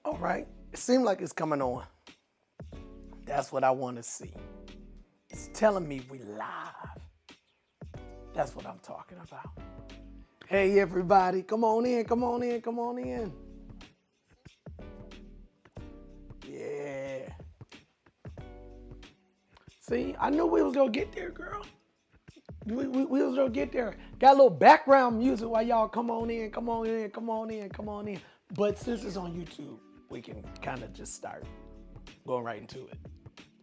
All right. It seems like it's coming on. That's what I want to see. It's telling me we live. That's what I'm talking about. Hey, everybody. Come on in, come on in, come on in. Yeah. See, I knew we was going to get there, girl. We was going to get there. Got a little background music while y'all come on in, come on in, come on in, come on in. But since it's on YouTube, we can kind of just start going right into it.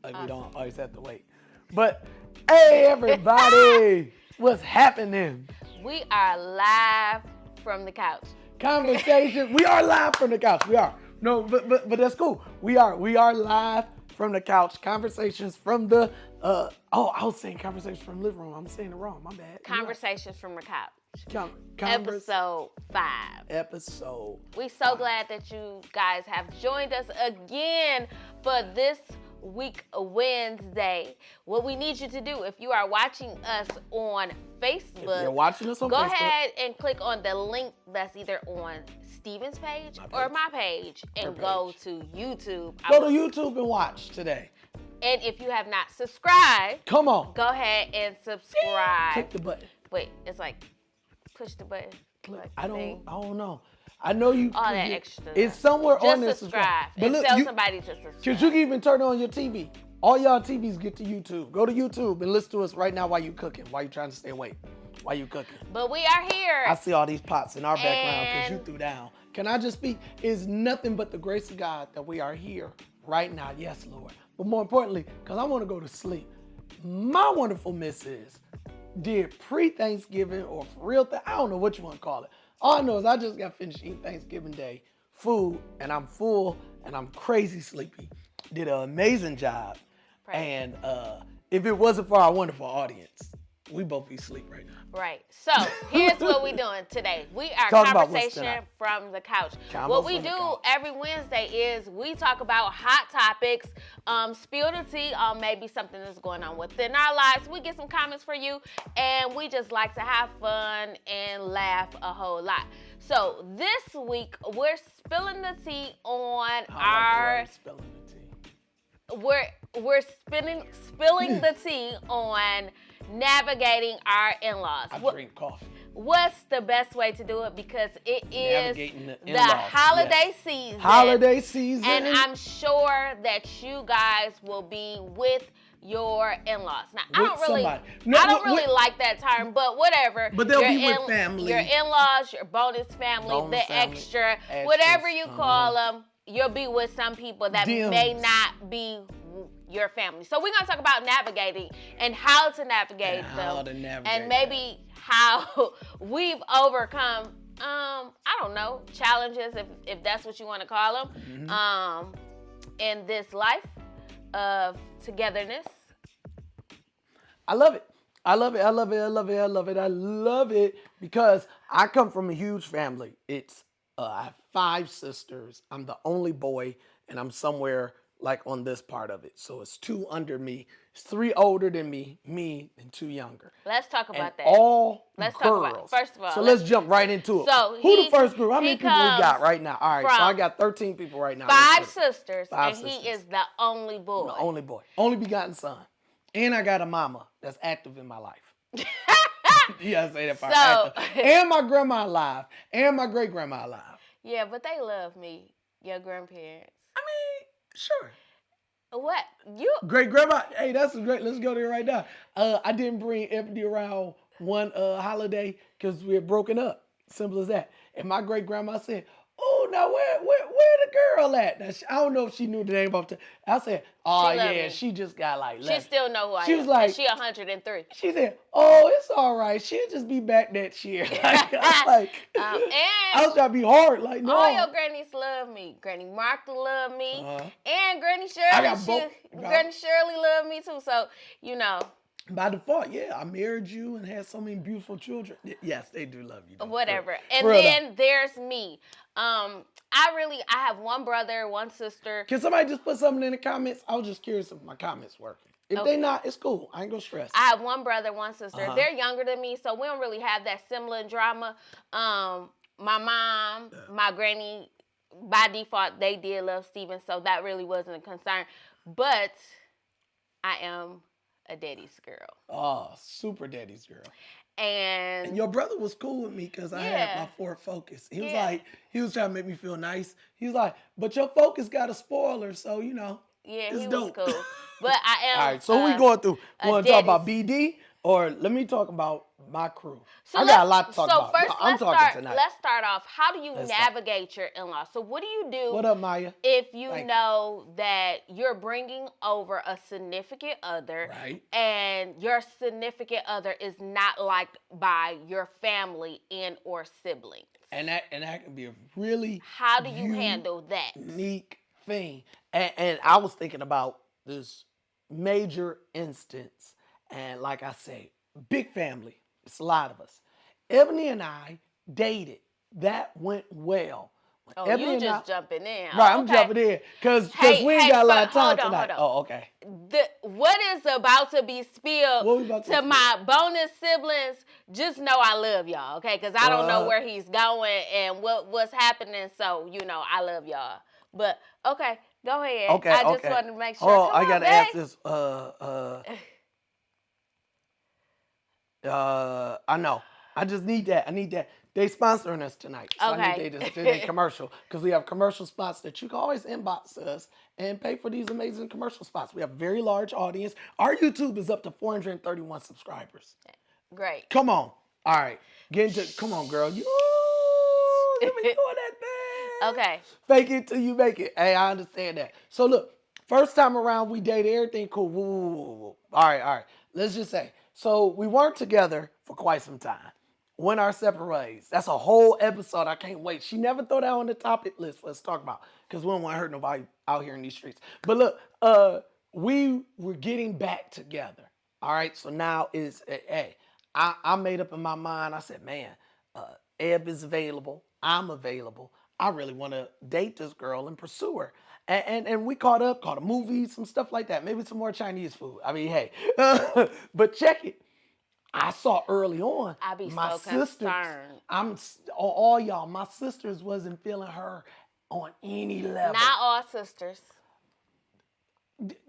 Like we don't always have to wait. But hey, everybody, what's happening? We are live from the couch. Conversation. We are live from the couch. We are. No, but that's cool. We are live from the couch. Conversations from the I was saying conversations from the living room. I'm saying it wrong. My bad. Conversations from the couch. Episode 5. Episode. We so glad that you guys have joined us again for this week Wednesday. What we need you to do, if you are watching us on Facebook, if you're watching us on go Facebook, ahead and click on the link that's either on Steven's page or my page and go to YouTube. Go to YouTube and watch today. And if you have not subscribed, come on, go ahead and subscribe. Click the button. Wait, it's like push the button. Like I don't know. I know you. All that extra. It's somewhere just on there. Subscribe. And look, tell somebody to subscribe. Because you can even turn on your TV. All y'all TVs get to YouTube. Go to YouTube and listen to us right now while you cooking. While you trying to stay awake. While you cooking. But we are here. I see all these pots in our background because you threw down. Can I just speak? It's nothing but the grace of God that we are here right now. Yes, Lord. But more importantly, because I want to go to sleep. My wonderful missus did pre-Thanksgiving or for real thing. I don't know what you want to call it. All I know is I just got finished eating Thanksgiving Day food and I'm full and I'm crazy sleepy. Did an amazing job. And if it wasn't for our wonderful audience, we both be asleep right now. Right. So here's what we're doing today. We are conversation from the couch. What we do every Wednesday is we talk about hot topics, spill the tea on maybe something that's going on within our lives. We get some comments for you, and we just like to have fun and laugh a whole lot. So this week we're spilling the tea on spilling the tea. We're spilling the tea on navigating our in-laws. I drink coffee. What's the best way to do it? Because it is the holiday season. Holiday season. And I'm sure that you guys will be with your in-laws. Now, I don't really like that term, but whatever. But they'll be with family. Your in-laws, your bonus family, extra, whatever you call them, you'll be with some people that may not be your family. So we're going to talk about navigating and how to navigate them. And maybe how we've overcome, I don't know, challenges, if that's what you want to call them, in this life of togetherness. I love it. I love it because I come from a huge family. I have 5 sisters. I'm the only boy, and I'm somewhere like on this part of it. So it's 2 under me. It's 3 older than me, and 2 younger. Let's talk about that. Let's girls. Talk about it. First of all. So let's jump right into it. So who the first group? How many people we got right now? All right, so I got 13 people right now. 5 sisters, he is the only boy. The only boy. Only begotten son. And I got a mama that's active in my life. You gotta say that part. Active. And my grandma alive. And my great-grandma alive. Yeah, but they love me, your grandparents. I mean, sure. What? Great-grandma, hey, that's great. Let's go there right now. I didn't bring Ebony around one holiday because we had broken up. Simple as that. And my great-grandma said, oh, now where the girl at? Now, I don't know if she knew the name of the. I said, oh, yeah, she just got like. She still know who I am. She was like, she 103. She said, oh, it's all right. She'll just be back next year. I was trying to be hard. Like, no. All your grannies love me. Granny Martha love me. And Granny Shirley. Granny Shirley love me too. So, you know. By default, yeah, I married you and had so many beautiful children. Yes, they do love you. Whatever. And then there's me. I have 1 brother, 1 sister. Can somebody just put something in the comments? I was just curious if my comments working. If they not, it's cool. I ain't gonna stress. I have 1 brother, 1 sister. They're younger than me, so we don't really have that similar drama. My mom, my granny by default, they did love Steven, so that really wasn't a concern. But I am a daddy's girl. Oh, super daddy's girl. And your brother was cool with me because I had my Ford Focus. He was like, he was trying to make me feel nice. He was like, but your Focus got a spoiler, so you know. Yeah, it's he dope. was cool. But I am. All right, so we going through. You want to talk about BD, or let me talk about my crew? So I got a lot to talk about. So first, let's start off. How do you navigate your in-laws? So what do you do? What up, Maya? If you know that you're bringing over a significant other, right, and your significant other is not liked by your family and or siblings, and that can be a really how do you handle that unique thing? And I was thinking about this major instance, and like I say, big family. It's a lot of us. Ebony and I dated. That went well. Oh, Ebony you just jumping in. Right, I'm jumping in because we ain't got a lot of time tonight. Oh, okay. What is about to be spilled to my bonus siblings, just know I love y'all, okay? Because I don't know where he's going and what's happening, so, you know, I love y'all. But, okay, go ahead. Okay, I just wanted to make sure. Oh, I got to ask this. I know. I just need that. I need that. They sponsoring us tonight. So okay. I need they commercial because we have commercial spots that you can always inbox us and pay for these amazing commercial spots. We have a very large audience. Our YouTube is up to 431 subscribers. Great. Come on. All right. Come on, girl. You let me doing that thing. Okay. Fake it till you make it. Hey, I understand that. So look, first time around we dated, everything cool. Woo. All right. Let's just say. So we weren't together for quite some time. Went our separate ways. That's a whole episode. I can't wait. She never throw that on the topic list for us to talk about because we don't want to hurt nobody out here in these streets. But look, we were getting back together. All right. So now I made up in my mind. I said, man, Eb is available. I'm available. I really want to date this girl and pursue her. And we caught a movie, some stuff like that. Maybe some more Chinese food. I mean, hey. But check it. I saw early on my sisters. All y'all, my sisters wasn't feeling her on any level. Not all sisters.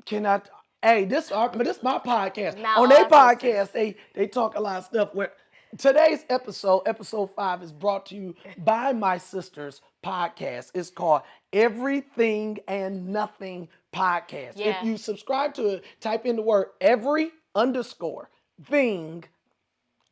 Can I? Hey, this my podcast. Not on their podcast, they talk a lot of stuff. Where today's episode 5, is brought to you by my sister's podcast. It's called Everything and Nothing Podcast. Yeah. If you subscribe to it, type in the word every_thing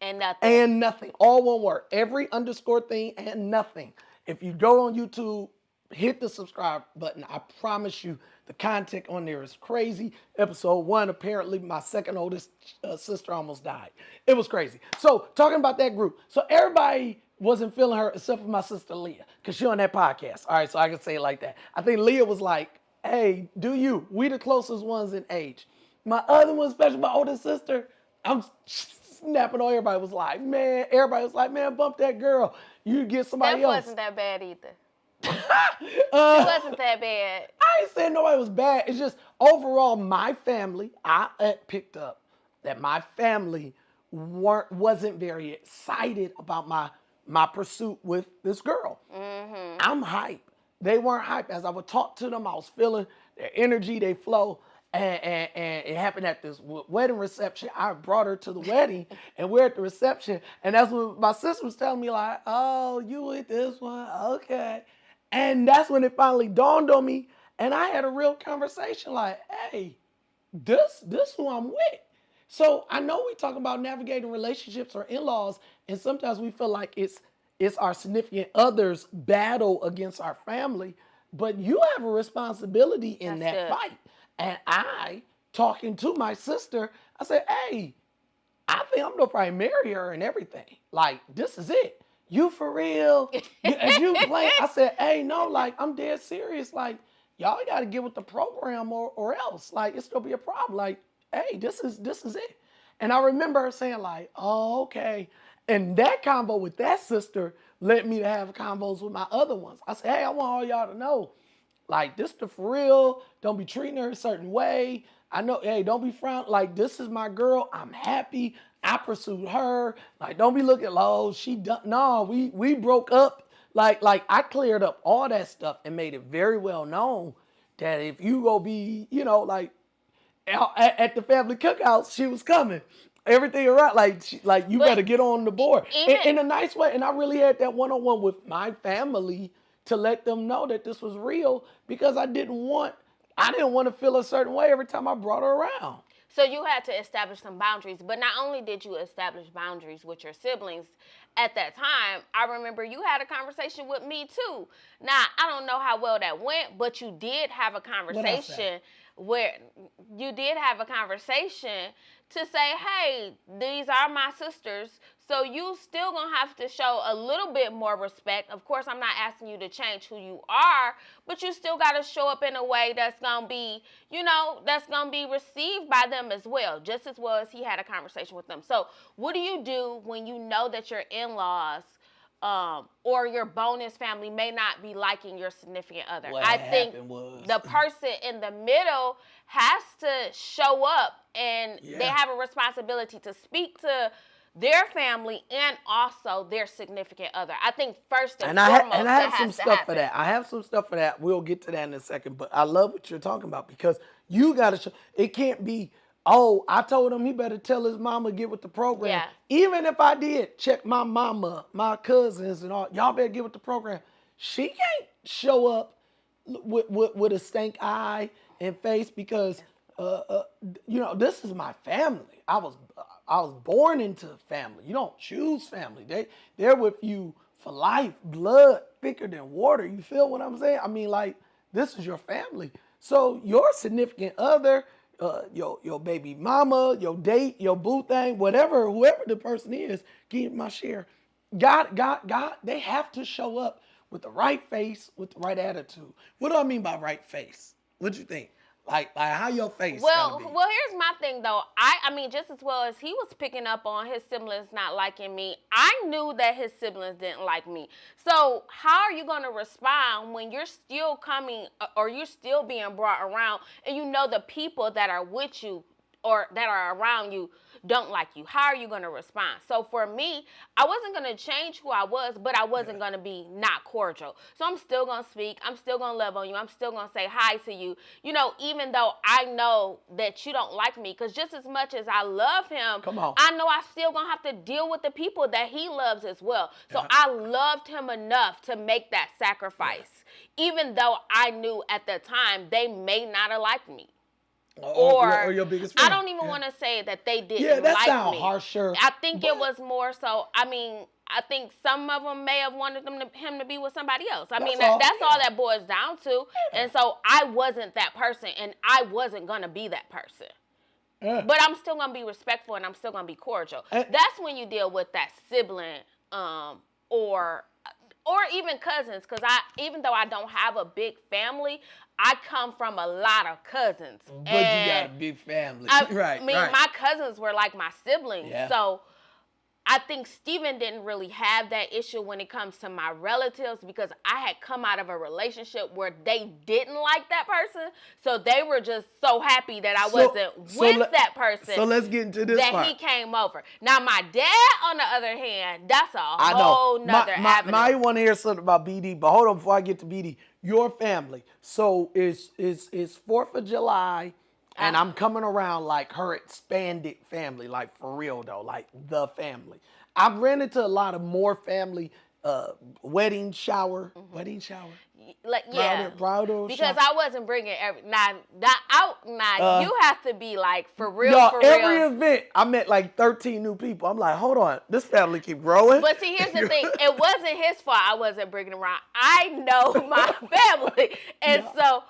and nothing. All one word. Every_thing and nothing. If you go on YouTube, hit the subscribe button. I promise you the content on there is crazy. Episode 1, apparently my second oldest sister almost died. It was crazy. So talking about that group. So everybody wasn't feeling her except for my sister Leah because she on that podcast. All right, so I can say it like that. I think Leah was like, hey, do you? We the closest ones in age. My other one, especially my oldest sister, I'm snapping on everybody. Everybody was like, man, bump that girl. You get somebody else. That wasn't that bad either. It wasn't that bad. I ain't saying nobody was bad. It's just overall my family, I picked up that my family wasn't very excited about my pursuit with this girl. Mm-hmm. I'm hype. They weren't hype. As I would talk to them, I was feeling their energy, they flow. And it happened at this wedding reception. I brought her to the wedding, and we're at the reception. And that's when my sister was telling me, like, oh, you with this one? Okay. And that's when it finally dawned on me. And I had a real conversation like, hey, this who I'm with. So I know we talk about navigating relationships or in-laws, and sometimes we feel like it's our significant other's battle against our family. But you have a responsibility in that fight. And I, talking to my sister, I said, hey, I think I'm going to probably marry her and everything. Like, this is it. You for real? You playing? I said, hey, no, like, I'm dead serious. Like, y'all got to get with the program or else. Like, it's going to be a problem. Like, hey, this is it. And I remember her saying, like, oh, okay. And that combo with that sister led me to have combos with my other ones. I said, hey, I want all y'all to know, like, this the for real. Don't be treating her a certain way. I know, hey, don't be frowning. Like, this is my girl. I'm happy. I pursued her. Like, don't be looking, oh, she done. No, we broke up Like I cleared up all that stuff and made it very well known that if you go be, like at the family cookouts, she was coming. Everything around, like you better get on the board in a nice way. And I really had that one-on-one with my family to let them know that this was real, because I didn't want to feel a certain way every time I brought her around. So you had to establish some boundaries. But not only did you establish boundaries with your siblings at that time, I remember you had a conversation with me too. Now, I don't know how well that went, but you did have a conversation where you did have a conversation to say, hey, these are my sisters, so you still gonna have to show a little bit more respect. Of course, I'm not asking you to change who you are, but you still gotta show up in a way that's gonna be, that's gonna be received by them as well, just as well as he had a conversation with them. So what do you do when you know that your in-laws or your bonus family may not be liking your significant other? I think the person in the middle has to show up, and they have a responsibility to speak to their family and also their significant other. I think first and foremost, I have some stuff for that. I have some stuff for that. We'll get to that in a second. But I love what you're talking about, because you got to show. It can't be, oh, I told him he better tell his mama get with the program. Yeah. Even if I did check my mama, my cousins and all, y'all better get with the program. She can't show up with a stank eye and face, because this is my family. I was born into family. You don't choose family. They're with you for life, blood thicker than water. You feel what I'm saying? I mean, like, this is your family. So your significant other, your baby mama, your date, your boo thing, whoever the person is, give my share. God, they have to show up with the right face, with the right attitude. What do I mean by right face? What you think? Like how your face gotta be? Well, here's my thing though. I mean, just as well as he was picking up on his siblings not liking me, I knew that his siblings didn't like me. So how are you gonna respond when you're still coming, or you're still being brought around, and you know the people that are with you or that are around you don't like you? How are you going to respond? So for me, I wasn't going to change who I was, but I wasn't going to be not cordial. So I'm still going to speak. I'm still going to love on you. I'm still going to say hi to you, even though I know that you don't like me. Because just as much as I love him, I know I still going to have to deal with the people that he loves as well. So I loved him enough to make that sacrifice, even though I knew at the time they may not have liked me. Or your biggest friend. I don't even want to say that they didn't like me. Yeah, that sounds harsher. I think it was more so, I think some of them may have wanted him to be with somebody else. That's all that boils down to. Yeah. And so I wasn't that person, and I wasn't going to be that person. Yeah. But I'm still going to be respectful, and I'm still going to be cordial. That's when you deal with that sibling or even cousins, because even though I don't have a big family, I come from a lot of cousins. But you got a big family. My cousins were like my siblings. Yeah. So I think Stephen didn't really have that issue when it comes to my relatives, because I had come out of a relationship where they didn't like that person. So they were just so happy that I wasn't with that person. So let's get into this part. He came over. Now, my dad, on the other hand, that's a whole nother avenue. I want to hear something about BD, but hold on before I get to BD. Your family. So it's 4th of July, and I'm coming around like her expanded family, like for real though, like the family. I've ran into a lot of more family, wedding shower. Bridal because shower. I wasn't bringing you have to be like for real. Every event I met like 13 new people. I'm like, hold on, this family keep growing. But see, here's the thing: it wasn't his fault. I wasn't bringing around. I know my family, and so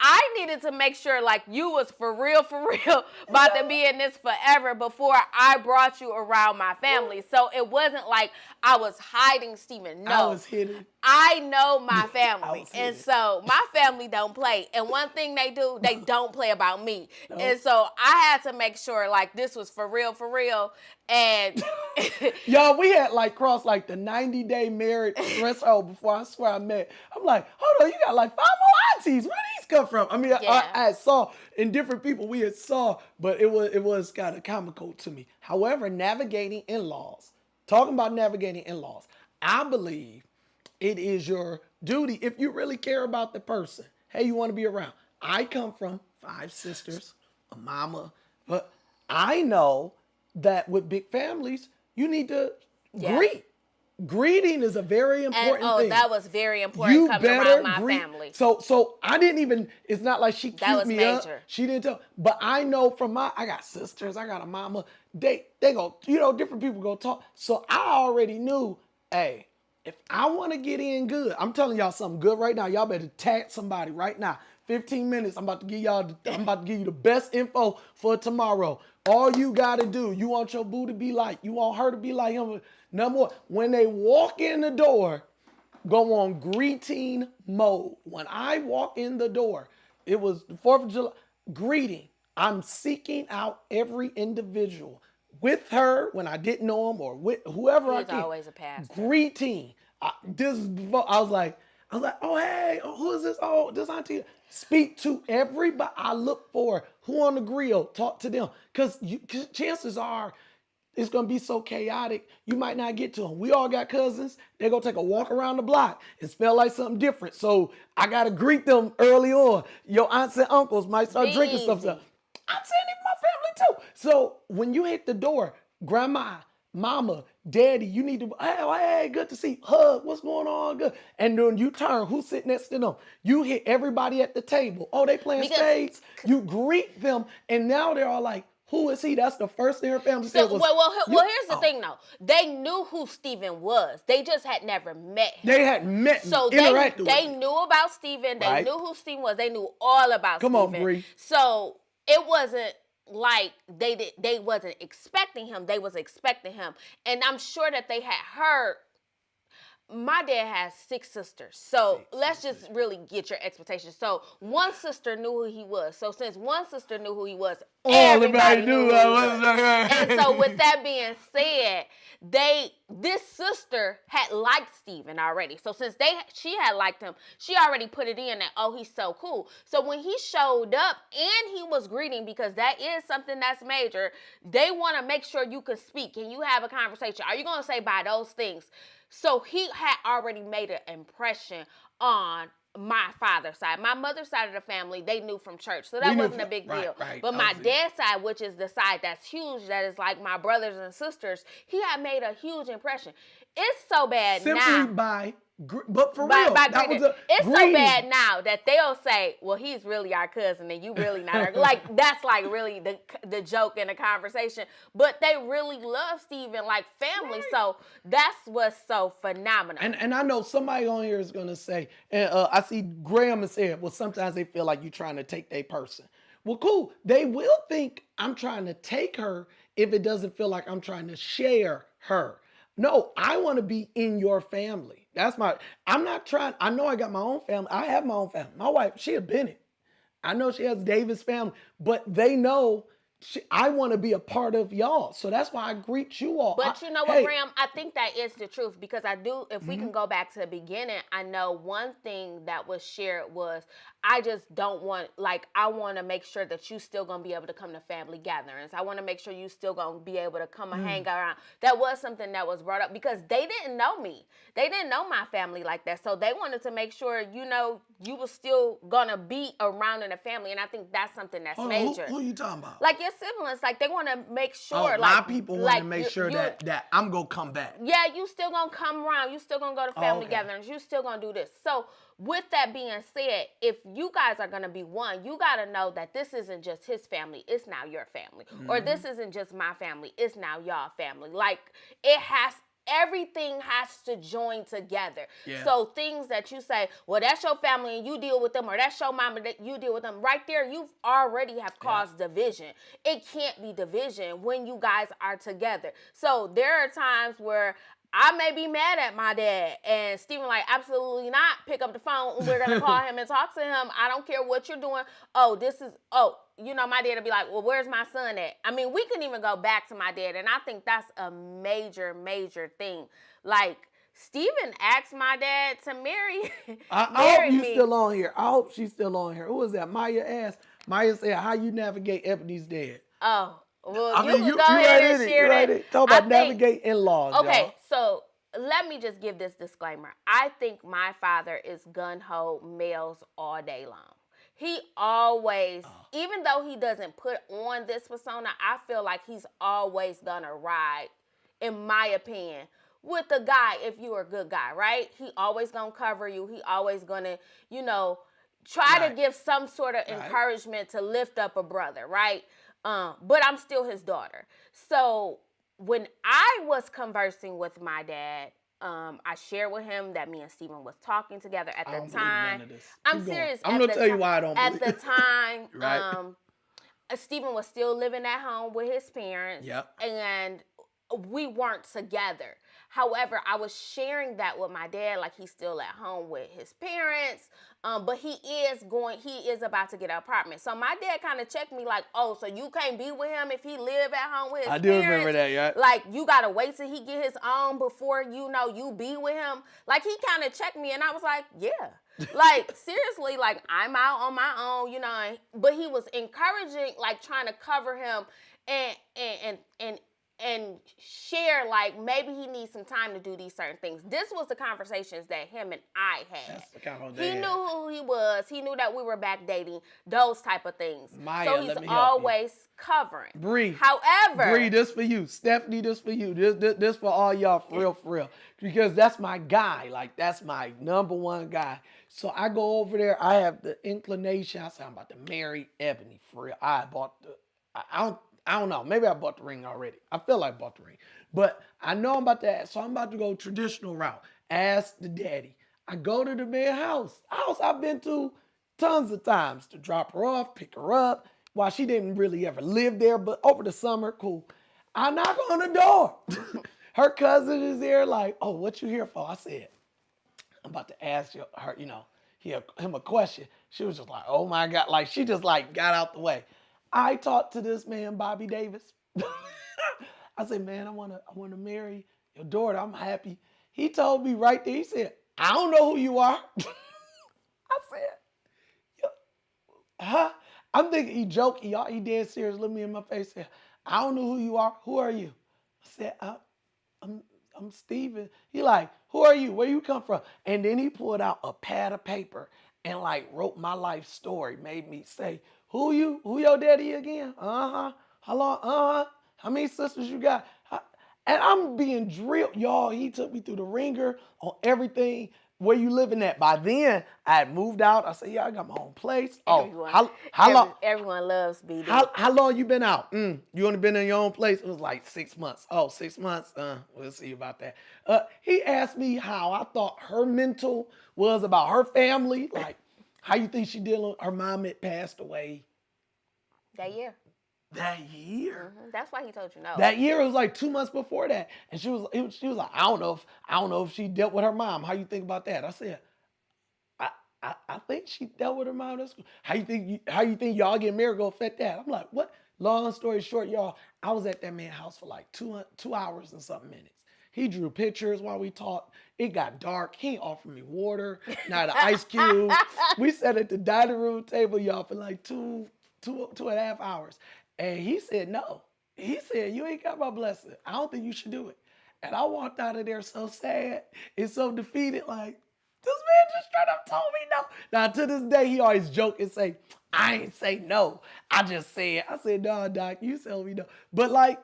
I needed to make sure like you was for real, about to be in this forever before I brought you around my family. So it wasn't like I was hiding Stephen. No, I was hidden. I know my family, and so my family don't play. And one thing they do, they don't play about me. No. And so I had to make sure like this was for real. And y'all, we had like crossed like the 90-day marriage threshold before I swear I met. I'm like, hold on, you got like 5 more aunties. Where these come from? I mean, I saw in different people we had saw, but it was kind of comical to me. However, navigating in-laws, talking about navigating in-laws, I believe it is your duty, if you really care about the person, hey, you want to be around. I come from 5 sisters, a mama, but I know that with big families, you need to greet. Greeting is a very important thing. That was very important coming around my family. So I didn't even, it's not like she queued me up. She didn't tell. But I know from I got sisters, I got a mama. They go, different people go talk. So I already knew, hey, if I want to get in good, I'm telling y'all something good right now. Y'all better tag somebody right now. 15 minutes, I'm about to give you the best info for tomorrow. All you got to do, you want your boo to be like, you want her to be like him. Number one, when they walk in the door, go on greeting mode. When I walk in the door, it was the 4th of July, greeting. I'm seeking out every individual with her when I didn't know him or with whoever I can. He's always a pastor. Greeting. I was like, oh, hey, who is this? Oh, this auntie. Speak to everybody. I look for who on the grill. Talk to them. Because chances are it's going to be so chaotic, you might not get to them. We all got cousins. They're going to take a walk around the block and smell like something different. So I got to greet them early on. Your aunts and uncles might start drinking stuff. I'm saying it my family too. So when you hit the door, grandma, mama, daddy, you need to, hey, good to see you. Hug, what's going on? Good. And then you turn, who's sitting next to them? You hit everybody at the table. Oh, they playing spades. You greet them, and now they're all like, who is he? That's the first thing her family said was... Well, here's the thing, though. They knew who Stephen was. They just had never met him. They had met him, so they knew about Stephen. They knew who Stephen was. They knew all about Stephen. Come on, Bree. So it wasn't like they wasn't expecting him. They was expecting him. And I'm sure that they had heard... My dad has 6 sisters, so let's just really get your expectations. So one sister knew who he was. So since one sister knew who he was, everybody knew who he was. And so with that being said, this sister had liked Stephen already. So since she had liked him, she already put it in that, oh, he's so cool. So when he showed up and he was greeting, because that is something that's major, they want to make sure you can speak. Can you have a conversation? Are you going to say by those things? So he had already made an impression on my father's side. My mother's side of the family, they knew from church. So that wasn't a big deal. But my dad's side, which is the side that's huge, that is like my brothers and sisters, he had made a huge impression. It's so bad now. But for real, it's so bad now that they'll say, well, he's really our cousin and you really not our... Like, that's like really the joke in the conversation. But they really love Stephen like family. So that's what's so phenomenal. And I know somebody on here is going to say, and I see Graham has said, well, sometimes they feel like you're trying to take their person. Well, cool. They will think I'm trying to take her if it doesn't feel like I'm trying to share her. No, I want to be in your family. I'm not trying, I know I got my own family. I have my own family. My wife, she a Bennett. I know she has Davis family, but they know I want to be a part of y'all. So that's why I greet you all. But you know what, Graham? I think that is the truth, because I do, if we can go back to the beginning, I know one thing that was shared was, I just don't want, like, I want to make sure that you still going to be able to come to family gatherings. I want to make sure you still going to be able to come and hang around. That was something that was brought up because they didn't know me. They didn't know my family like that. So they wanted to make sure, you were still going to be around in the family. And I think that's something that's major. Who are you talking about? Like your siblings, like they want to make sure. My people want to make sure that I'm going to come back. Yeah, you still going to come around. You still going to go to family gatherings. You still going to do this. So with that being said, if you guys are going to be one, you got to know that this isn't just his family. It's now your family. Or this isn't just my family. It's now y'all family. Like, everything has to join together. Yeah. So things that you say, well, that's your family and you deal with them, or that's your mama that you deal with them, right there, you've already have caused division. It can't be division when you guys are together. So there are times where I may be mad at my dad, and Stephen like, absolutely not. Pick up the phone. We're going to call him and talk to him. I don't care what you're doing. My dad will be like, well, where's my son at? I mean, we can even go back to my dad, and I think that's a major, major thing. Like, Stephen asked my dad to marry I hope you're still on here. I hope she's still on here. Who was that? Maya asked. Maya said, how you navigate Ebony's dad? Oh. Well, you can go ahead and share that. Talk about navigate in-laws. Okay, y'all. so let me just give this disclaimer. I think my father is gun-ho males all day long. He always, even though he doesn't put on this persona, I feel like he's always gonna ride, in my opinion, with the guy if you're a good guy, right? He always gonna cover you. He always gonna, try to give some sort of encouragement to lift up a brother, right? But I'm still his daughter. So when I was conversing with my dad, I shared with him that me and Stephen was talking together at the time. None of this. I'm serious. I'm gonna tell you why I don't believe. At the time, right. Stephen was still living at home with his parents. Yep. And we weren't together. However, I was sharing that with my dad, like he's still at home with his parents, but he is about to get an apartment. So my dad kind of checked me like, oh, so you can't be with him if he live at home with his parents? I do remember that, yeah. Like, you got to wait till he get his own before, you be with him. Like, he kind of checked me, and I was like, yeah. Like, seriously, like, I'm out on my own, but he was encouraging, like, trying to cover him and share, like, maybe he needs some time to do these certain things. This was the conversations that him and I had. That's the kind of he knew who he was. He knew that we were back dating, those type of things. Maya, so he's always covering. Bree. However. Bree, this for you. Stephanie, this for you. This for all y'all, for real. Because that's my guy. Like, that's my number one guy. So I go over there. I have the inclination. I say, I'm about to marry Ebony, for real. I don't know. Maybe I bought the ring already. I feel like I bought the ring. But I know I'm about to ask. So I'm about to go traditional route. Ask the daddy. I go to the man house. House I've been to tons of times to drop her off, pick her up. While she didn't really ever live there, but over the summer, cool. I knock on the door. Her cousin is there like, oh, what you here for? I said, I'm about to ask her, him a question. She was just like, oh my God. Like, she just like got out the way. I talked to this man, Bobby Davis. I said, man, I want to marry your daughter. I'm happy. He told me right there, he said, I don't know who you are. I said, huh? I'm thinking he joking. Y'all, he dead serious. Look me in my face. Said, I don't know who you are. Who are you? I said, I'm Steven. He like, who are you? Where you come from? And then he pulled out a pad of paper and like wrote my life story. Made me say, who you? Who your daddy again? Uh-huh. How long? Uh-huh. How many sisters you got? And I'm being drilled. Y'all, he took me through the ringer on everything. Where you living at? By then, I had moved out. I said, yeah, I got my own place. How long? Everyone loves BD. How long you been out? You only been in your own place? It was like 6 months. Oh, 6 months? We'll see about that. He asked me how I thought her mental was about her family. Like, how you think she dealing? Her mom had passed away. That year. That year? Mm-hmm. That's why he told you no. That year, it was like 2 months before that. And she was like, I don't know if she dealt with her mom. How you think about that? I said, I think she dealt with her mom. How you think y'all get married gonna affect that? I'm like, what? Long story short, y'all, I was at that man's house for like 2 hours and something minutes. He drew pictures while we talked. It got dark. He offered me water, not an ice cube. We sat at the dining room table, y'all, for like two and a half hours. And he said, no. He said, you ain't got my blessing. I don't think you should do it. And I walked out of there so sad and so defeated, like, this man just straight up told me no. Now, to this day, he always joke and say, I ain't say no. I said, no, Doc, you tell me no. But, like,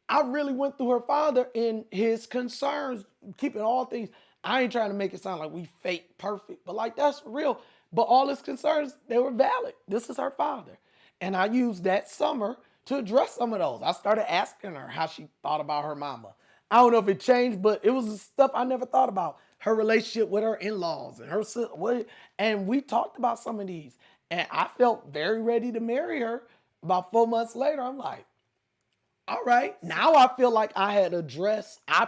I really went through her father and his concerns, keeping all things. I ain't trying to make it sound like we fake perfect, but, like, that's real. But all his concerns, they were valid. This is her father. And I used that summer to address some of those. I started asking her how she thought about her mama. I don't know if it changed, but it was stuff I never thought about. Her relationship with her in-laws and her sister. And we talked about some of these. And I felt very ready to marry her. About 4 months later, I'm like, all right. Now I feel like I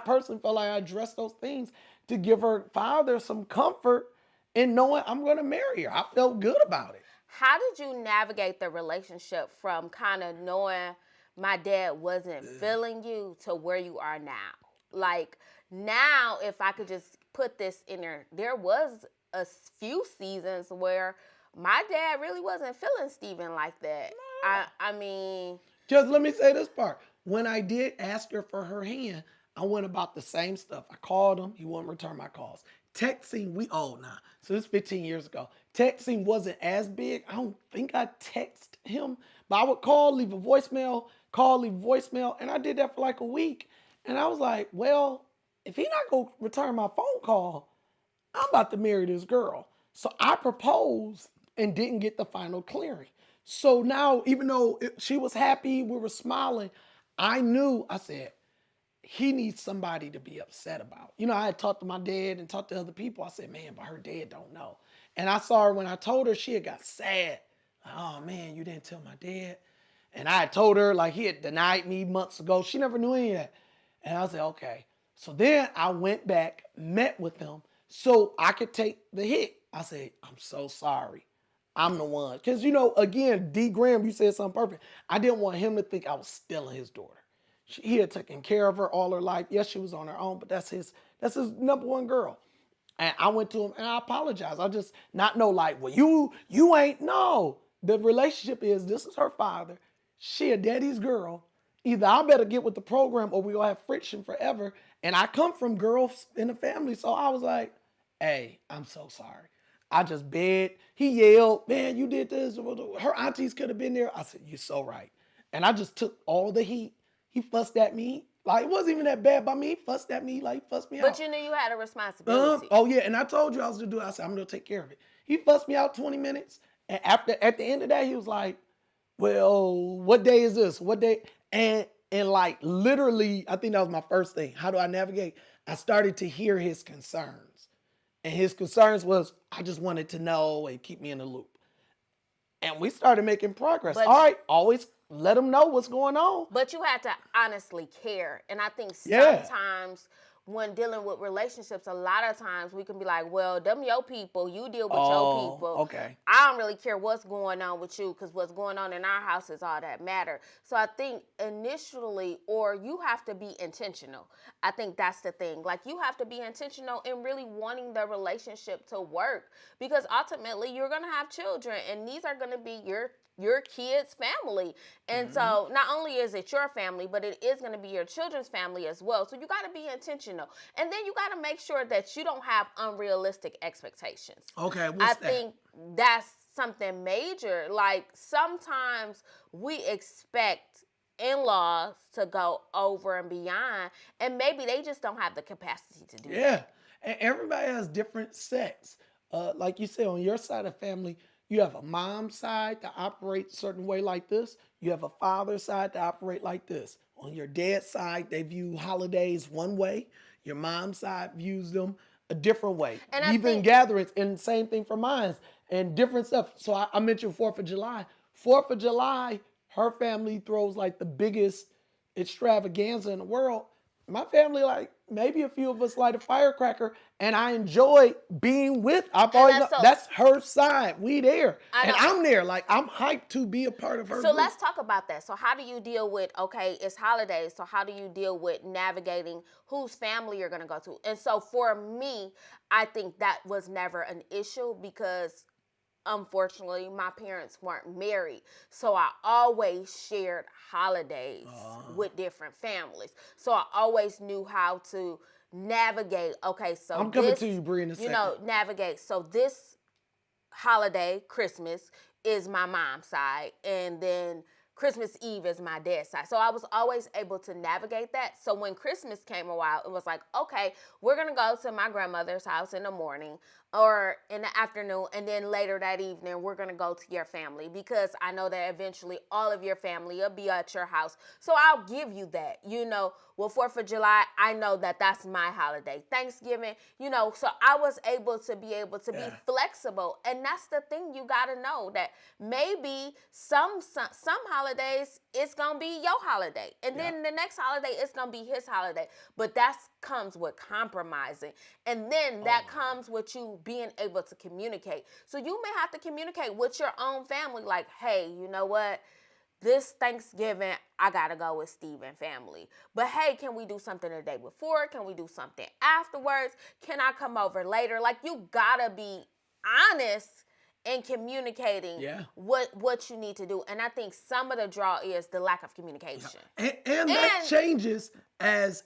personally felt like I addressed those things to give her father some comfort in knowing I'm going to marry her. I felt good about it. How did you navigate the relationship from kind of knowing my dad wasn't feeling you to where you are now? Like, now, if I could just put this in there was a few seasons where my dad really wasn't feeling Steven like that. I mean... Just let me say this part. When I did ask her for her hand, I went about the same stuff. I called him. He wouldn't return my calls. Texting, we old now. So this is 15 years ago. Texting wasn't as big. I don't think I text him, but I would call, leave a voicemail, call, leave a voicemail. And I did that for like a week. And I was like, well, if he not going to return my phone call, I'm about to marry this girl. So I proposed and didn't get the final clearing. So now, even though she was happy, we were smiling, I knew, I said, he needs somebody to be upset about. You know, I had talked to my dad and talked to other people. I said, man, but her dad don't know. And I saw her when I told her, she had got sad. Like, oh man, you didn't tell my dad. And I had told her, like, he had denied me months ago. She never knew any of that. And I said, okay. So then I went back, met with him so I could take the hit. I said, I'm so sorry. I'm the one. Because, you know, again, D. Graham, you said something perfect. I didn't want him to think I was stealing his daughter. He had taken care of her all her life. Yes, she was on her own, but that's his number one girl. And I went to him and I apologized. I just not know like, well, you ain't no. The relationship is this is her father. She a daddy's girl. Either I better get with the program or we gonna have friction forever. And I come from girls in the family, so I was like, hey, I'm so sorry. I just begged. He yelled, man, you did this. Her aunties could have been there. I said, you're so right. And I just took all the heat. He fussed at me. Like, it wasn't even that bad by me. He fussed at me. Like, he fussed me out. But you knew you had a responsibility. Oh, yeah. And I told you I was going to do it. I said, I'm going to take care of it. He fussed me out 20 minutes. And at the end of that, he was like, well, what day is this? What day? And like, literally, I think that was my first thing. How do I navigate? I started to hear his concerns. And his concerns was, I just wanted to know and keep me in the loop. And we started making progress. All right, always let them know what's going on. But you had to honestly care. And I think sometimes when dealing with relationships, a lot of times we can be like, well, them your people, you deal with your people. Okay. I don't really care what's going on with you because what's going on in our house is all that matter. So I think initially, or you have to be intentional. I think that's the thing. Like you have to be intentional in really wanting the relationship to work because ultimately you're going to have children and these are going to be your kids' family. And so not only is it your family, but it is going to be your children's family as well. So you got to be intentional. And then you got to make sure that you don't have unrealistic expectations. Okay, I think that's something major. Like sometimes we expect in-laws to go over and beyond, and maybe they just don't have the capacity to do that. Yeah, and everybody has different sets. Like you said, on your side of family, you have a mom's side that operates a certain way like this. You have a father's side that operate like this. On your dad's side, they view holidays one way. Your mom's side views them a different way. And even gatherings, and same thing for mine, and different stuff. So I mentioned 4th of July. 4th of July, her family throws like the biggest extravaganza in the world. My family, like maybe a few of us light a firecracker, and I enjoy being with. That's her side. We there, and I'm there. Like I'm hyped to be a part of her. So let's talk about that. So how do you deal with? Okay, it's holidays. So how do you deal with navigating whose family you're gonna go to? And so for me, I think that was never an issue because unfortunately, my parents weren't married. So I always shared holidays with different families. So I always knew how to navigate. Okay, so I'm coming to you, Bree, in a second. Navigate. So this holiday, Christmas, is my mom's side. And then Christmas Eve is my dad's side. So I was always able to navigate that. So when Christmas came a while, it was like, okay, we're going to go to my grandmother's house in the morning or in the afternoon. And then later that evening, we're going to go to your family because I know that eventually all of your family will be at your house. So I'll give you that, Well, 4th of July, I know that that's my holiday. Thanksgiving, so I was able to be flexible. And that's the thing you got to know that maybe some holidays it's going to be your holiday. And then the next holiday it's going to be his holiday. But that comes with compromising. And then that comes with you being able to communicate. So you may have to communicate with your own family like, hey, you know what? This Thanksgiving, I got to go with Steve and family. But hey, can we do something the day before? Can we do something afterwards? Can I come over later? Like, you got to be honest and communicating what you need to do. And I think some of the draw is the lack of communication. And that changes as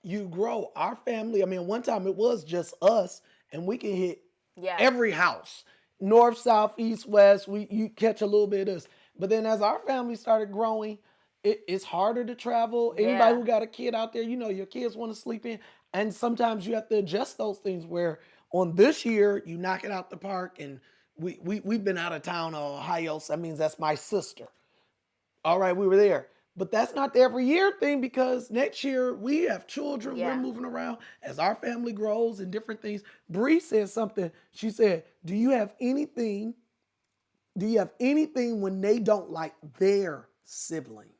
you grow. Our family, I mean, one time it was just us, and we can hit every house. North, south, east, west, you catch a little bit of this. But then as our family started growing, it's harder to travel. Anybody who got a kid out there, your kids want to sleep in. And sometimes you have to adjust those things where on this year, you knock it out the park. And we've been out of town, Ohio. So that means that's my sister. All right, we were there. But that's not the every year thing, because next year we have children. We're moving around as our family grows and different things. Bree said something. She said, do you have anything when they don't like their siblings?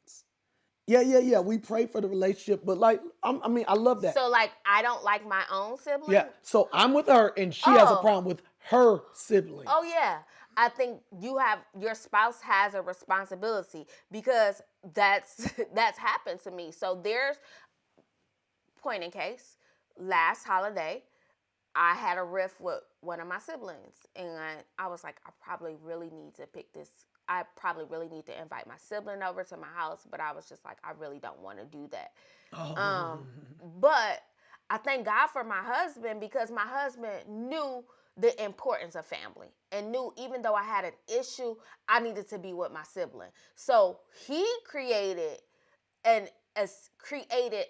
Yeah. We pray for the relationship, but I love that. So I don't like my own siblings? Yeah. So I'm with her and she has a problem with her siblings. Oh yeah. I think your spouse has a responsibility, because that's happened to me. So there's point in case, last holiday, I had a rift with one of my siblings, and I was like, I probably really need to invite my sibling over to my house, but I was just like, I really don't want to do that. But I thank God for my husband, because my husband knew the importance of family and knew even though I had an issue, I needed to be with my sibling. So he created an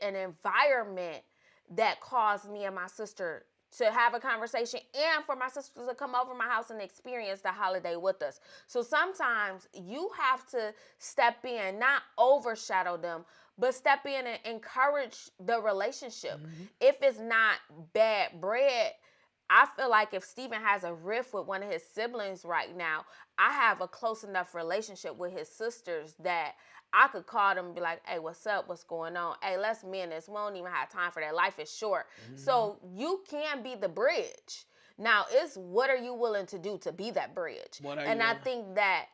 environment that caused me and my sister to have a conversation, and for my sisters to come over my house and experience the holiday with us. So sometimes you have to step in, not overshadow them, but step in and encourage the relationship. If it's not bad bread, I feel like if Stephen has a rift with one of his siblings right now, I have a close enough relationship with his sisters that I could call them and be like, hey, what's up? What's going on? Hey, let's mend this. We don't even have time for that. Life is short. So you can be the bridge. Now, it's what are you willing to do to be that bridge? And I think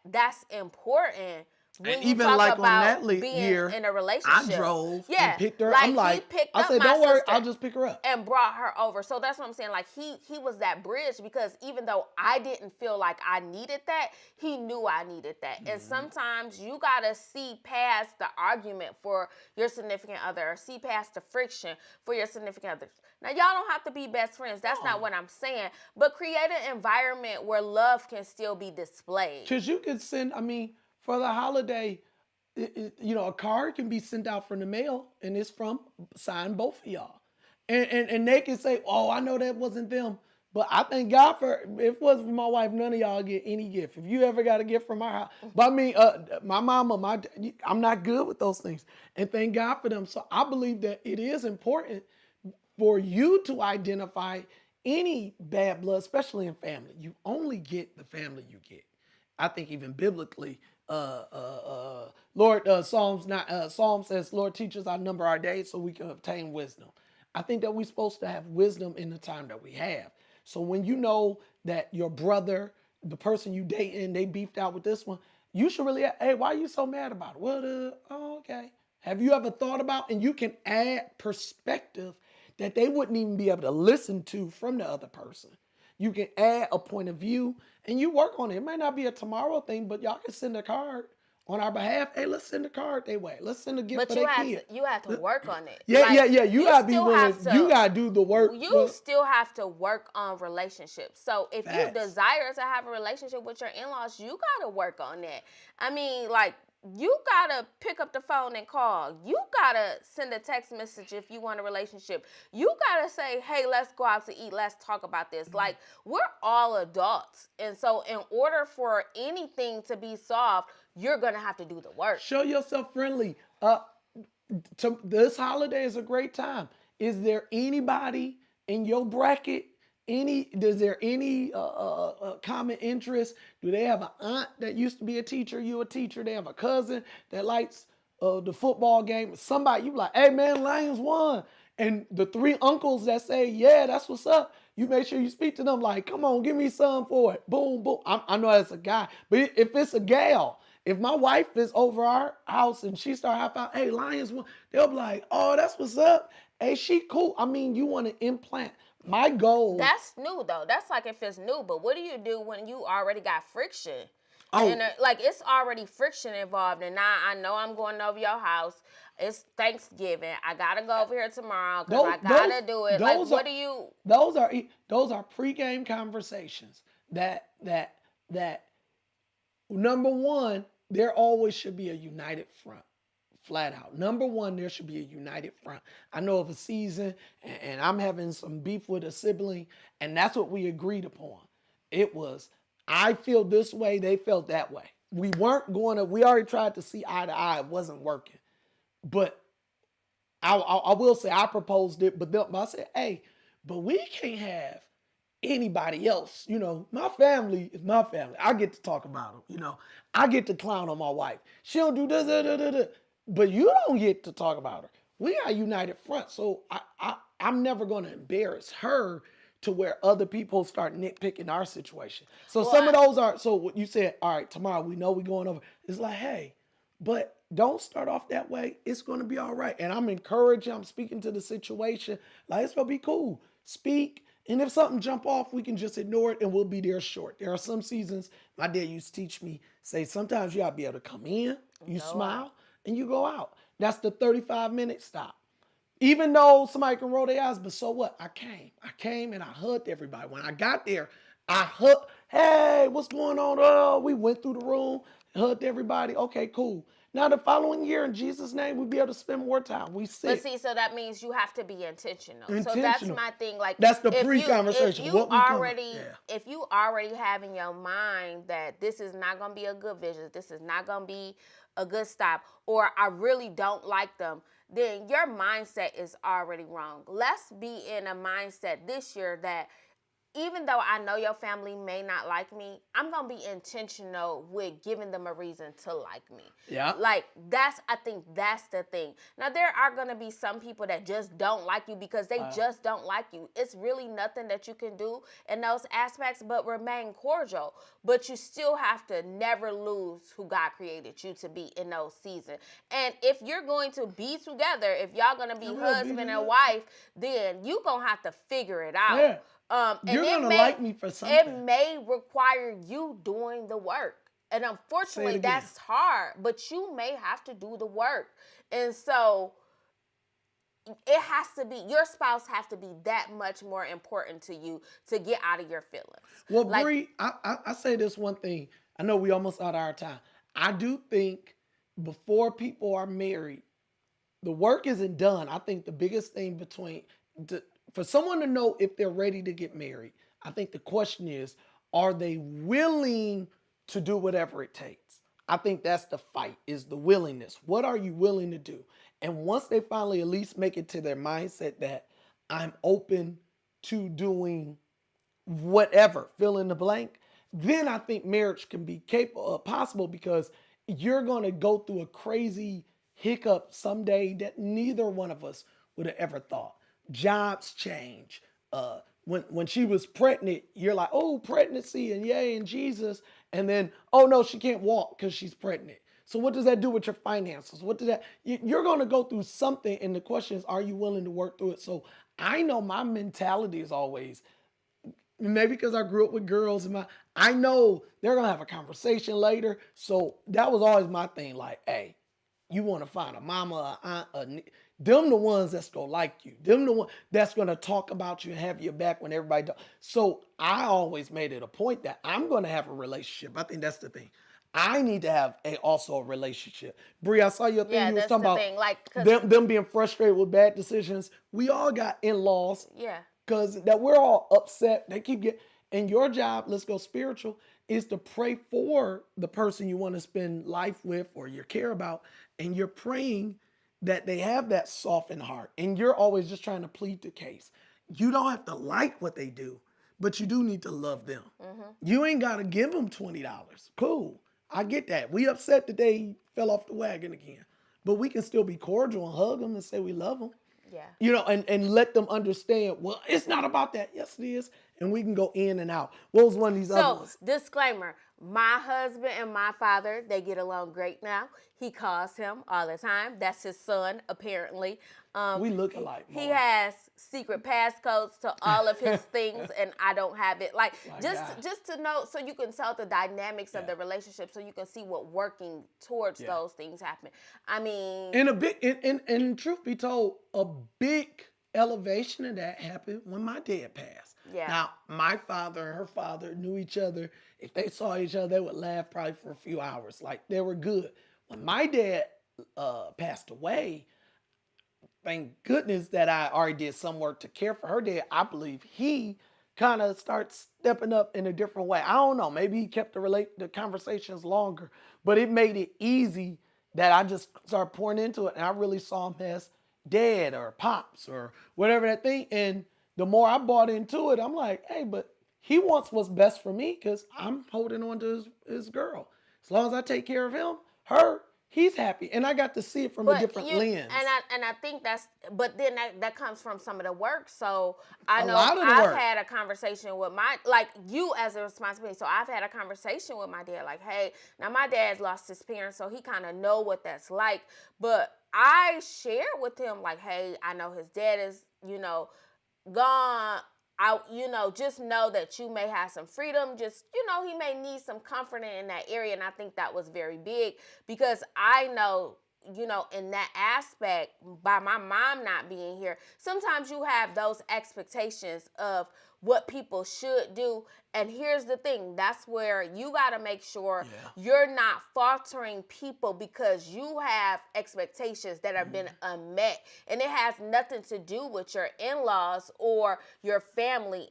that's important. When and even like on that year, in a relationship, I drove and picked her. I'm like, I said, don't worry, I'll just pick her up. And brought her over. So that's what I'm saying. Like he was that bridge, because even though I didn't feel like I needed that, he knew I needed that. And sometimes you got to see past the argument for your significant other, or see past the friction for your significant other. Now, y'all don't have to be best friends. That's not what I'm saying. But create an environment where love can still be displayed. Because you could send, for the holiday, a card can be sent out from the mail, and it's signed both of y'all. And they can say, oh, I know that wasn't them. But I thank God if it wasn't for my wife, none of y'all get any gift. If you ever got a gift from our house. But my mama, I'm not good with those things. And thank God for them. So I believe that it is important for you to identify any bad blood, especially in family. You only get the family you get. I think even biblically, Lord, Psalm says, Lord, teach us our number our days so we can obtain wisdom. I think that we're supposed to have wisdom in the time that we have. So when you know that your brother, the person you dating, they beefed out with this one, you should really, hey, why are you so mad about it? Well, okay. Have you ever thought about, and you can add perspective that they wouldn't even be able to listen to from the other person. You can add a point of view and you work on it. It might not be a tomorrow thing, but y'all can send a card on our behalf. Hey, let's send a card their way. Let's send a gift for their kid. You have to work on it. Yeah. You gotta be willing. You gotta do the work. You still have to work on relationships. So if you desire to have a relationship with your in-laws, you gotta work on that. You gotta pick up the phone and call. You gotta send a text message if you want a relationship. You gotta say, hey, let's go out to eat. Let's talk about this. We're all adults. And so in order for anything to be solved, you're gonna have to do the work. Show yourself friendly. This holiday is a great time. Is there anybody in your bracket? Is there any common interest? Do they have an aunt that used to be a teacher? You a teacher? They have a cousin that likes the football game. Somebody you like, hey man, Lions won. And the 3 uncles that say, yeah, that's what's up. You make sure you speak to them like, come on, give me some for it. Boom, boom. I know that's a guy, but if it's a gal, if my wife is over our house and she start high five, hey, Lions won, they'll be like, oh, that's what's up. Hey, she cool. You want to implant. My goal. That's new though. That's like if it's new. But what do you do when you already got friction? Oh. And like it's already friction involved. And now I know I'm going over your house. It's Thanksgiving. I gotta go over here tomorrow because I gotta do it. Like, what do you? Those are pregame conversations. That number one, there always should be a united front. Flat out. Number one, there should be a united front. I know of a season, and I'm having some beef with a sibling, and that's what we agreed upon. It was, I feel this way, they felt that way. We already tried to see eye to eye. It wasn't working. But I will say, I proposed it, but I said, hey, but we can't have anybody else. My family is my family. I get to talk about them. I get to clown on my wife. She don't do this. But you don't get to talk about her. We are a united front. So I'm never going to embarrass her to where other people start nitpicking our situation. So some of those are, so what you said, all right, tomorrow we know we're going over. It's like, hey, but don't start off that way. It's going to be all right. And I'm encouraging, I'm speaking to the situation. Like, it's going to be cool. Speak. And if something jump off, we can just ignore it and we'll be there short. There are some seasons, my dad used to teach me, say, sometimes you got to be able to come in, you smile, and you go out. That's the 35-minute stop. Even though somebody can roll their eyes, but so what? I came and I hugged everybody. When I got there, I hugged, hey, what's going on? Oh, we went through the room, hugged everybody. Okay, cool. Now the following year, in Jesus' name, we'll be able to spend more time. We sit. But see, so that means you have to be intentional. So that's my thing. Like, that's the pre-conversation. If you already have in your mind that this is not going to be a good visit, this is not going to be a good stop, or I really don't like them, then your mindset is already wrong. Let's be in a mindset this year that even though I know your family may not like me, I'm going to be intentional with giving them a reason to like me. Yeah. Like, I think that's the thing. Now, there are going to be some people that just don't like you because they just don't like you. It's really nothing that you can do in those aspects but remain cordial. But you still have to never lose who God created you to be in those seasons. And if you're going to be together, if y'all going to be husband and wife, then you're going to have to figure it out. Yeah. You're going to like me for something. It may require you doing the work. And unfortunately, that's hard. But you may have to do the work. And so it has to be, your spouse has to be that much more important to you to get out of your feelings. Well, Bree, I say this one thing. I know we almost out of our time. I do think before people are married, the work isn't done. I think the biggest thing for someone to know if they're ready to get married, I think the question is, are they willing to do whatever it takes? I think that's the fight, is the willingness. What are you willing to do? And once they finally at least make it to their mindset that I'm open to doing whatever, fill in the blank, then I think marriage can be possible, because you're going to go through a crazy hiccup someday that neither one of us would have ever thought. Jobs change. When she was pregnant, you're like, oh, pregnancy and yay and Jesus. And then, oh no, she can't walk because she's pregnant. So what does that do with your finances? You're going to go through something. And the question is, are you willing to work through it? So I know my mentality is always, maybe because I grew up with girls, I know they're going to have a conversation later. So that was always my thing. Like, hey, you want to find a mama, a aunt, them the ones that's going to like you. Them the one that's going to talk about you and have your back when everybody does. So I always made it a point that I'm going to have a relationship. I think that's the thing. I need to have also a relationship. Bree, I saw your thing. You was talking about them being frustrated with bad decisions. We all got in-laws. Yeah. Because that we're all upset. They keep getting, and your job, let's go spiritual, is to pray for the person you want to spend life with or you care about. And you're praying that they have that softened heart. And you're always just trying to plead the case. You don't have to like what they do, but you do need to love them. Mm-hmm. You ain't got to give them $20. Cool. I get that. We upset that they fell off the wagon again. But we can still be cordial and hug them and say we love them. Yeah. And let them understand, well, it's not about that. Yes, it is. And we can go in and out. What was one of these other ones? So, disclaimer, my husband and my father, they get along great now. He calls him all the time. That's his son, apparently. We look alike. He has secret passcodes to all of his things, and I don't have it. Like just to know, so you can tell the dynamics of the relationship, so you can see what working towards those things happen. I mean, and truth be told, a big elevation of that happened when my dad passed. Yeah. Now, my father and her father knew each other. If they saw each other, they would laugh probably for a few hours. Like, they were good. When my dad passed away, thank goodness that I already did some work to care for her dad. I believe he kind of starts stepping up in a different way. I don't know. Maybe he kept the conversations longer, but it made it easy that I just started pouring into it, and I really saw him as dad or pops or whatever that thing. And the more I bought into it, I'm like, hey, but he wants what's best for me because I'm holding on to his girl. As long as I take care of him, her, he's happy. And I got to see it from a different lens. And I think but then that comes from some of the work. So I know I've had a conversation with you as a responsibility. So I've had a conversation with my dad, like, hey, now my dad's lost his parents, so he kind of know what that's like. But I shared with him, like, hey, I know his dad is, gone. Just know that you may have some freedom. Just, he may need some comfort in that area. And I think that was very big because I know, in that aspect, by my mom not being here, sometimes you have those expectations of what people should do. And here's the thing, that's where you got to make sure you're not faltering people because you have expectations that have been unmet. And it has nothing to do with your in-laws or your family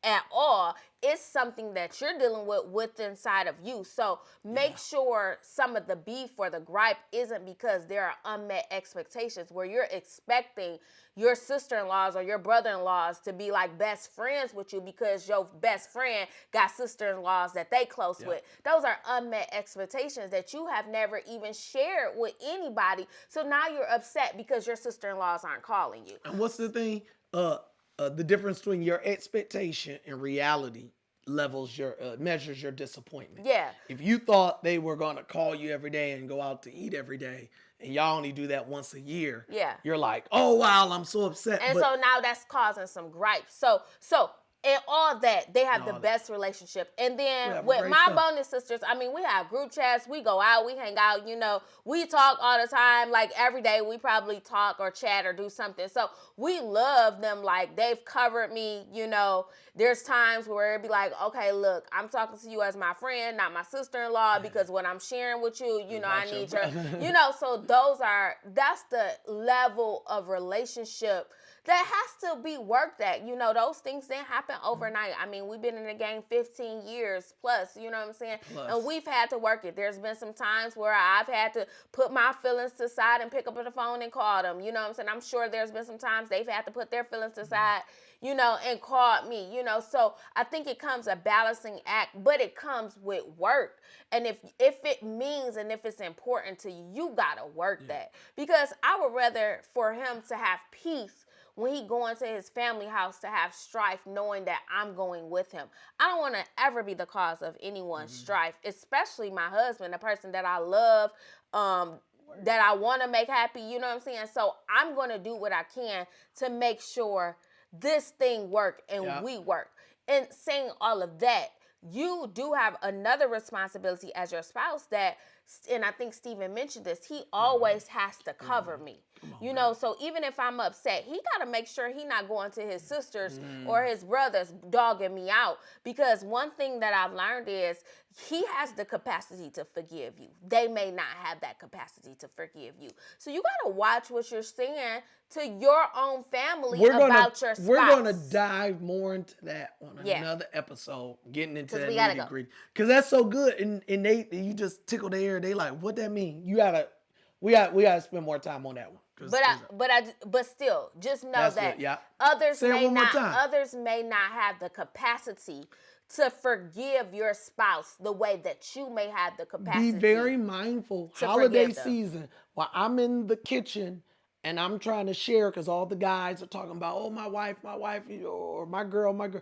at all. It's something that you're dealing with inside of you. So make sure some of the beef or the gripe isn't because there are unmet expectations where you're expecting your sister-in-laws or your brother-in-laws to be like best friends with you because your best friend got sister-in-laws that they close with. Those are unmet expectations that you have never even shared with anybody. So now you're upset because your sister-in-laws aren't calling you. And what's the thing? The difference between your expectation and reality measures your disappointment. Yeah. If you thought they were going to call you every day and go out to eat every day, and y'all only do that once a year, you're like, oh, wow, I'm so upset. And so now that's causing some gripes. So and all that, they have the best relationship. And then with my bonus sisters, I mean, we have group chats. We go out. We hang out. We talk all the time. Like, every day we probably talk or chat or do something. So we love them. Like, they've covered me. There's times where it'd be like, okay, look, I'm talking to you as my friend, not my sister-in-law, because what I'm sharing with you, I need your, so that's the level of relationship that has to be worked at. Those things didn't happen overnight. I mean, we've been in the game 15 years plus, you know what I'm saying? And we've had to work it. There's been some times where I've had to put my feelings to the side and pick up the phone and call them, you know what I'm saying? I'm sure there's been some times they've had to put their feelings to the side, and call me, So I think it comes a balancing act, but it comes with work. And if it means and if it's important to you, you gotta work that. Because I would rather for him to have peace when he go into his family house to have strife, knowing that I'm going with him. I don't want to ever be the cause of anyone's strife, especially my husband, the person that I love, that I want to make happy, you know what I'm saying? So I'm going to do what I can to make sure this thing work and we work. And saying all of that, you do have another responsibility as your spouse and I think Stephen mentioned this, he always has to cover me. So even if I'm upset, he got to make sure he not going to his sisters or his brothers dogging me out. Because one thing that I've learned is he has the capacity to forgive you. They may not have that capacity to forgive you. So you got to watch what you're saying to your own family about your spouse. We're going to dive more into that on another episode, getting into that nitty-gritty. Because that's so good. And you just tickle the air. They like, what that mean? We gotta spend more time on that one. But still, just know that others may not have the capacity to forgive your spouse the way that you may have the capacity. Be very mindful. Holiday season, while I'm in the kitchen and I'm trying to share, because all the guys are talking about, oh, my wife, or my girl.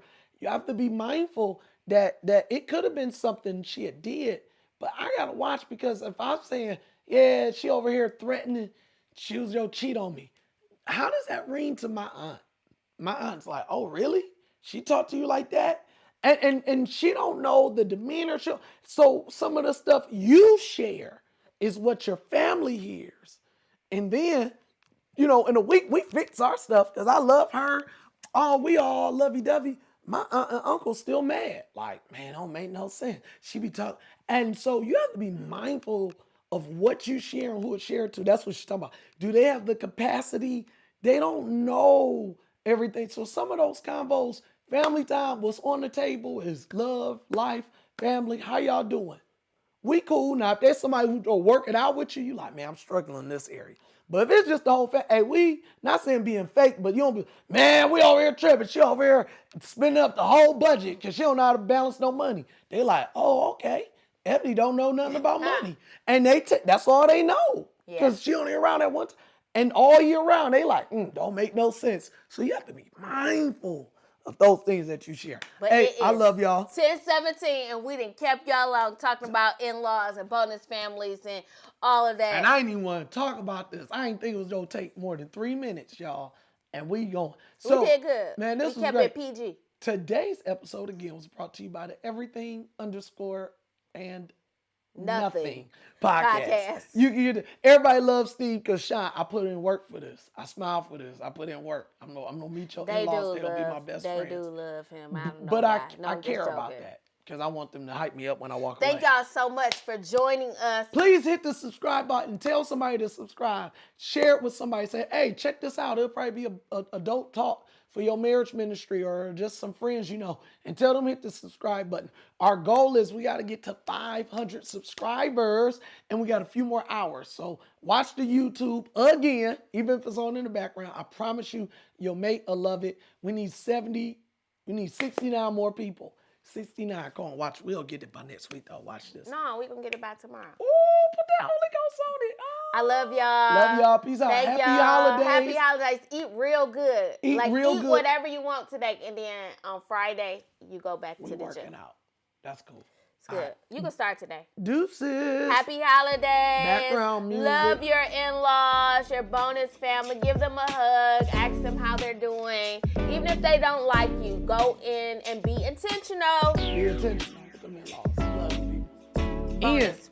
You have to be mindful that it could have been something she had did, but I gotta watch, because if I'm saying, yeah, she over here threatening, she was gonna cheat on me, how does that ring to my aunt? My aunt's like, oh, really? She talked to you like that? And she don't know the demeanor. So some of the stuff you share is what your family hears. And then, in a week, we fix our stuff because I love her. Oh, we all lovey-dovey. My aunt and uncle still mad. Like, man, don't make no sense. She be talking. And so you have to be mindful of what you share and who it shared to. That's what she's talking about. Do they have the capacity? They don't know everything. So some of those combos, family time, what's on the table is love, life, family. How y'all doing? We cool. Now, if there's somebody who working out with you, you like, man, I'm struggling in this area. But if it's just the whole hey, we not saying being fake, but you don't be, man, we over here tripping. She over here spending up the whole budget because she don't know how to balance no money. They like, oh, okay. Ebony don't know nothing about money. And that's all they know. Because she only around at one time. And all year round, they like, don't make no sense. So you have to be mindful of those things that you share. But hey, I love y'all. 10:17, and we done kept y'all out talking about in-laws and bonus families and all of that. And I didn't even want to talk about this. I didn't think it was going to take more than 3 minutes, y'all. And we going. So, we did good. Man, this was kept great. It PG. Today's episode, again, was brought to you by the Everything_and Nothing podcast. Everybody loves Steve because Sean, I put in work for this. I smile for this. I put in work. I'm gonna meet your in-laws. They'll be my best friends. They do love him. I don't know but why. I care about that because I want them to hype me up when I walk away. Thank y'all so much for joining us. Please hit the subscribe button. Tell somebody to subscribe. Share it with somebody. Say, hey, check this out. It'll probably be a adult talk for your marriage ministry or just some friends you know, and tell them to hit the subscribe button. Our goal is we got to get to 500 subscribers, and we got a few more hours. So watch the YouTube again, even if it's on in the background. I promise you, your mate will love it. We need 69 more people. 69. Come on, watch. We'll get it by next week, though. Watch this. No, we're going to get it by tomorrow. Ooh, put that Holy Ghost on it. Oh. I love y'all. Love y'all. Peace out. Thank Happy y'all. holidays. Happy holidays. Eat real good. Eat real good. Whatever you want today. And then on Friday, you go back to the gym. We're working out. That's cool. It's good. Right. You can start today. Deuces. Happy holidays. Background music. Love your in-laws, your bonus family. Give them a hug. Ask them how they're doing. Even if they don't like you, go in and be intentional. Be intentional with them in-laws. Love you. Bonus.